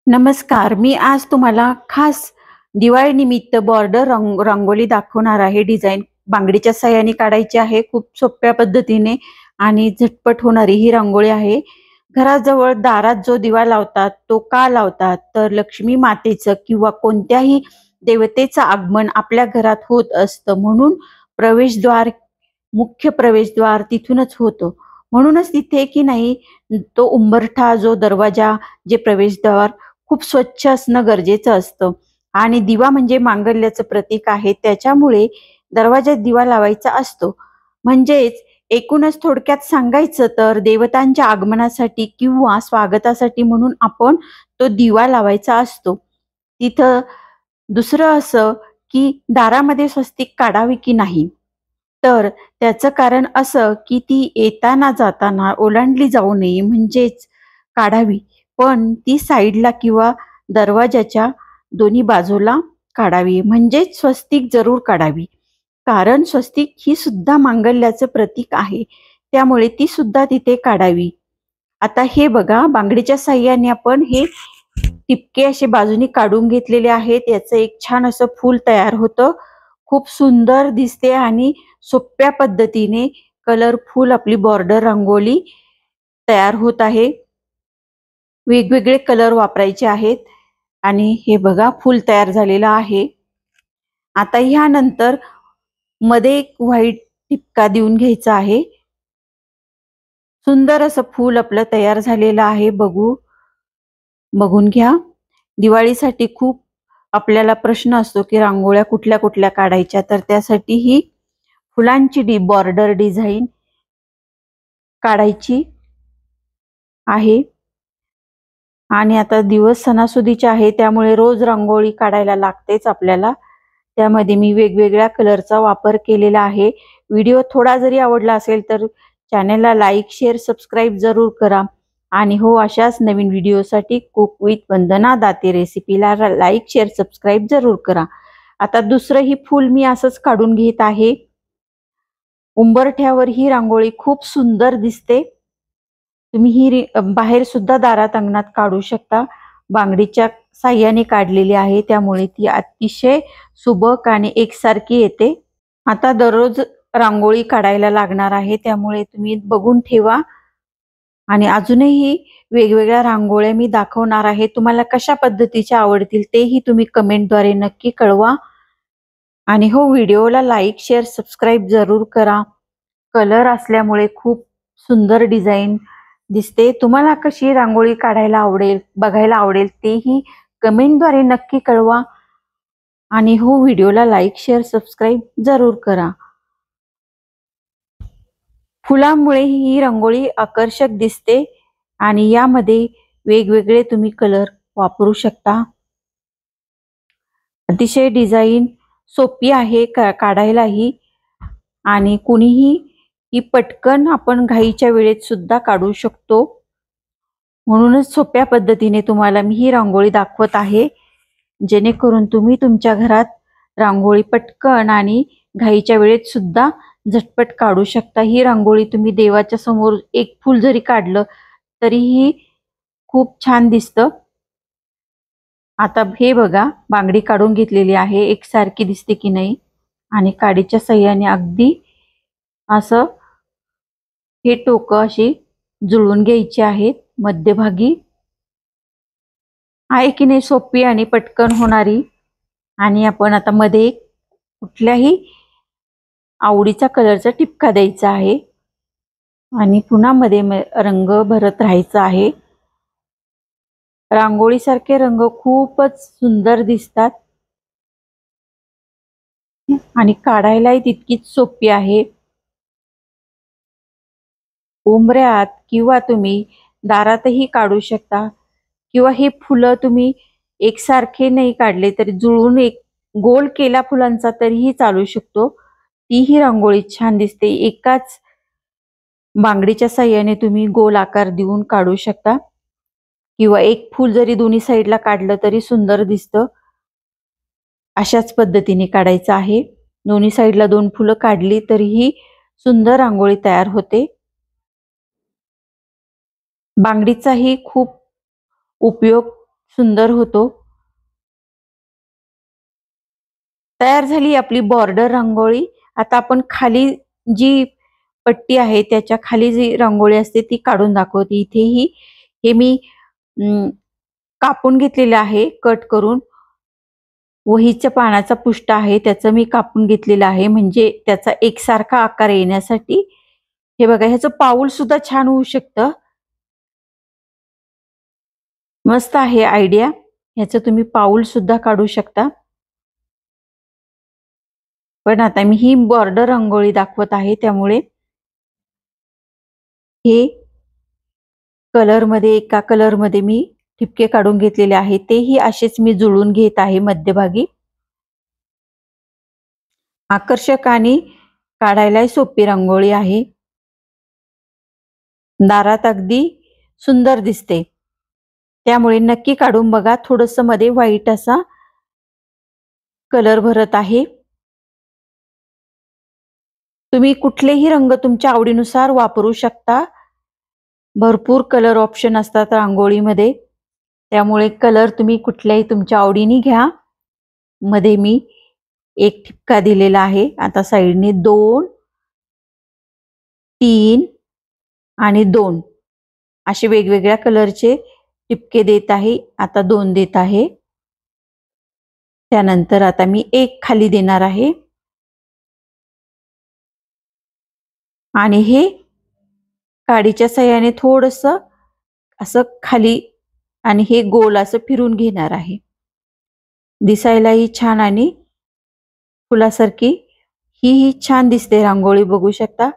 नमस्कार. मी आज तुम्हाला खास दिवाळीनिमित्त बॉर्डर रांगोळी दाखवणार आहे. डिझाईन बांगडीच्या साहाय्याने काढायची आहे. खूप सोप्या पद्धतीने आणि झटपट होणारी ही रांगोळी आहे. घराजवळ दारात जो दिवा लावतात तो का लावतात? तर लक्ष्मी मातेचं किंवा कोणत्याही देवतेचं आगमन आपल्या घरात होत असतं, म्हणून प्रवेशद्वार, मुख्य प्रवेशद्वार तिथूनच होतं. म्हणूनच तिथे की नाही, तो उंबरठा, जो दरवाजा, जे प्रवेशद्वार खूप स्वच्छ असणं गरजेचं असतं. आणि दिवा म्हणजे मांगल्याचं प्रतीक आहे, त्याच्यामुळे दरवाजात दिवा लावायचा असतो. म्हणजेच एकूणच थोडक्यात सांगायचं तर देवतांच्या आगमनासाठी किंवा स्वागतासाठी म्हणून आपण तो दिवा लावायचा असतो. तिथं दुसरं असं की दारामध्ये स्वस्तिक काढावी की नाही, तर त्याचं कारण असं की ती येताना जाताना ओलांडली जाऊ नये, म्हणजेच काढावी. पण ती साईडला किंवा दरवाजाच्या दोन्ही बाजूला काढावी, म्हणजेच स्वस्तिक जरूर काढावी. कारण स्वस्तिक ही सुद्धा मांगल्याचं प्रतीक आहे, त्यामुळे ती सुद्धा तिथे काढावी. आता हे बघा, बांगडीच्या साहाय्याने आपण हे टिपके असे बाजूनी काढून घेतलेले आहेत. याचं एक छान असं फूल तयार होतं. खूप सुंदर दिसते आणि सोप्या पद्धतीने कलरफुल आपली बॉर्डर रांगोळी तयार होत आहे. वेगवेगळे कलर वापरायचे आहेत आणि हे बघा, फूल तयार झालेलं आहे. आता ह्यानंतर मध्ये एक व्हाईट टिपका देऊन घ्यायचा आहे. सुंदर असं फूल आपलं तयार झालेलं आहे. बघून घ्या. दिवाळीसाठी खूप आपल्याला प्रश्न असतो की रांगोळ्या कुठल्या कुठल्या काढायच्या, तर त्यासाठी ही फुलांची बॉर्डर डिझाईन काढायची आहे. आणि आता दिवस सणासुदीचे आहे, त्यामुळे रोज रांगोळी काढायला लागतेच आपल्याला. त्यामध्ये मी वेगवेगळ्या कलरचा वापर केलेला आहे. व्हिडिओ थोडा जरी आवडला असेल तर चॅनलला लाईक, शेअर, सबस्क्राईब जरूर करा. आणि हो, अशाच नवीन व्हिडिओसाठी कुक विथ वंदना दाते रेसिपीला लाईक, शेअर, सबस्क्राईब जरूर करा. आता दुसरं ही फूल मी असंच काढून घेत आहे. उंबरठ्यावर ही रांगोळी खूप सुंदर दिसते. तुम्ही ही बाहेर सुद्धा दारात अंगणात काढू शकता. बांगडीच्या साह्याने काढलेली आहे, त्यामुळे ती अतिशय सुबक आणि एकसारखी येते. आता दररोज रांगोळी काढायला लागणार आहे, त्यामुळे तुम्ही बघून ठेवा. आणि अजूनही वेगवेगळ्या रांगोळ्या मी दाखवणार आहे. तुम्हाला कशा पद्धतीच्या आवडतील तेही तुम्ही कमेंटद्वारे नक्की कळवा. आणि हो, व्हिडिओला लाईक, शेअर, सबस्क्राईब जरूर करा. कलर असल्यामुळे खूप सुंदर डिझाईन दिसते. तुम्हाला कशी रांगोळी काढायला आवडेल, बघायला आवडेल तेही कमेंटद्वारे नक्की कळवा. आणि हो, व्हिडिओला लाईक, शेअर, सबस्क्राईब जरूर करा. फुलांमुळे ही रांगोळी आकर्षक दिसते आणि यामध्ये वेगवेगळे तुम्ही कलर वापरू शकता. अतिशय डिझाईन सोपी आहे काढायलाही, आणि कुणीही ही पटकन आपण घाईच्या वेळेत सुद्धा काढू शकतो. म्हणूनच सोप्या पद्धतीने तुम्हाला मी ही रांगोळी दाखवत आहे, जेणेकरून तुम्ही तुमच्या घरात रांगोळी पटकन आणि घाईच्या वेळेत सुद्धा झटपट काढू शकता. ही रांगोळी तुम्ही देवाच्या समोर एक फूल जरी काढलं तरीही खूप छान दिसतं. आता हे बघा, बांगडी काढून घेतलेली आहे. एकसारखी दिसते की नाही, आणि काडीच्या साह्याने अगदी असं हे टोकं अशी जुळवून घ्यायची आहेत मध्यभागी. आहे की नाही सोपी आणि पटकन होणारी. आणि आपण आता मध्ये कुठल्याही आवडीचा कलरचा टिपका द्यायचा आहे आणि पुन्हा मध्ये रंग भरत राहायचा आहे. रांगोळीसारखे रंग खूपच सुंदर दिसतात आणि काढायलाही तितकीच सोपी आहे. उंबऱ्यात किंवा तुम्ही दारातही काढू शकता, किंवा हे फुलं तुम्ही एकसारखे नाही काढले तरी जुळवून एक गोल केला फुलांचा तरीही चालू शकतो. तीही रांगोळी छान दिसते. एकाच बांगडीच्या साह्याने तुम्ही गोल आकार देऊन काढू शकता, किंवा एक फूल जरी दोन्ही साईडला काढलं तरी सुंदर दिसतं. अशाच पद्धतीने काढायचं आहे. दोन्ही साईडला 2 फुलं काढली तरीही सुंदर रांगोळी तयार होते. बांगडीचाही खूप उपयोग सुंदर होतो। तयार झाली आपली बॉर्डर रांगोळी। आता आपण खाली जी पट्टी आहे त्याच्या खाली जी रांगोळी असते ती काढून दाखवते। इथेही हे मी कापून घेतलेलं आहे कट करून। वहीच्या पानाचा पुष्ट आहे त्याचं मी कापून घेतलेलं आहे म्हणजे त्याचा एकसारखा आकार येण्यासाठी। हे बघा ह्याचं पाऊल सुद्धा छान होऊ शकतं। मस्त आहे आयडिया। ह्याचं तुम्ही पाऊल सुद्धा काढू शकता। पण आता मी ही बॉर्डर रांगोळी दाखवत आहे त्यामुळे हे एका कलर मध्ये मी ठिपके काढून घेतलेले आहे। तेही असेच मी जुळून घेत आहे मध्यभागी। आकर्षक आणि काढायला सोपी रांगोळी आहे। दारात अगदी सुंदर दिसते। त्यामुळे नक्की काढून बघा। थोडंसं मध्ये व्हाईट असा कलर भरत आहे। तुम्ही कुठलेही रंग तुमच्या आवडीनुसार वापरू शकता। भरपूर कलर ऑप्शन असतात रांगोळीमध्ये, त्यामुळे कलर तुम्ही कुठल्याही तुमच्या आवडीने घ्या। मध्ये मी एक ठिपका दिलेला आहे। आता साइडने 2, 3 आणि 2 असे वेगवेगळ्या कलरचे टिपके देत आहे। आता 2 देत आहे। त्यानंतर आता मी 1 खाली देणार आहे आणि हे काडीच्या साहाय्याने थोडंसं असं खाली आणि हे गोल असं फिरून घेणार आहे। दिसायलाही छान आणि फुलासारखी ही छान दिसते रांगोळी बघू शकता।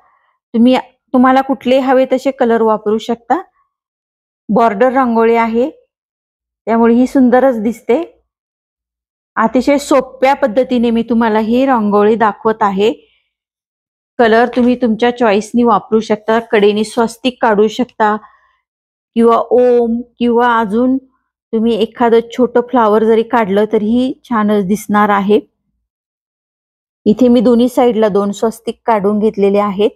तुम्हाला कुठले हवे तसे कलर वापरू शकता। बॉर्डर रांगोळी आहे त्यामुळे ही सुंदरच दिसते। अतिशय सोप्या पद्धतीने मी तुम्हाला ही रांगोळी दाखवत आहे। कलर तुम्ही तुमच्या चॉईसनी वापरू शकता। कडेने स्वस्तिक काढू शकता किंवा ओम किंवा अजून तुम्ही एखादं छोटं फ्लावर जरी काढलं तरीही छानच दिसणार आहे। इथे मी दोन्ही साइडला 2 स्वस्तिक काढून घेतलेले आहेत।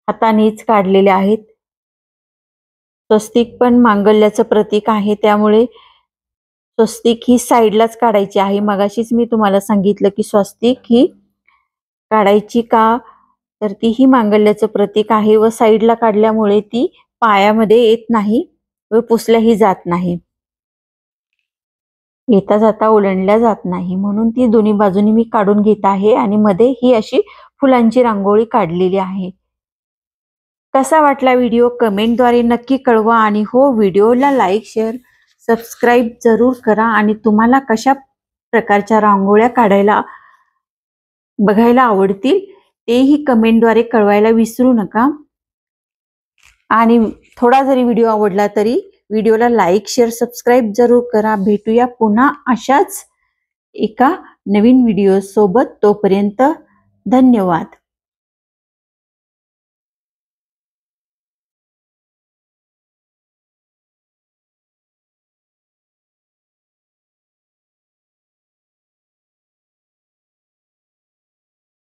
हातानेच काढलेले आहेत। स्वस्तिक पण मांगल्याचं प्रतीक आहे त्यामुळे स्वस्तिक ही साइडलाच काढायची आहे। मगाशीच मी तुम्हाला सांगितलं की स्वस्तिक ही काढायची का, तर ती ही मांगल्याचं प्रतीक आहे व साइडला काढल्यामुळे ती पायामध्ये येत नाही व पुसल्याही जात नाही। येता जाता ओलांडल्या जात नाही म्हणून ती दोन्ही बाजूनी मी काढून घेत आहे आणि मध्ये ही अशी फुलांची रांगोळी काढलेली आहे। कसा वाटला व्हिडिओ कमेंटद्वारे नक्की कळवा आणि हो व्हिडिओला लाईक, शेअर, सबस्क्राईब जरूर करा आणि तुम्हाला कशा प्रकारच्या रांगोळ्या काढायला बघायला आवडतील तेही कमेंटद्वारे कळवायला विसरू नका। आणि थोडा जरी व्हिडिओ आवडला तरी व्हिडिओला लाईक, शेअर, सबस्क्राईब जरूर करा। भेटूया पुन्हा अशाच एका नवीन व्हिडिओ सोबत। तोपर्यंत धन्यवाद।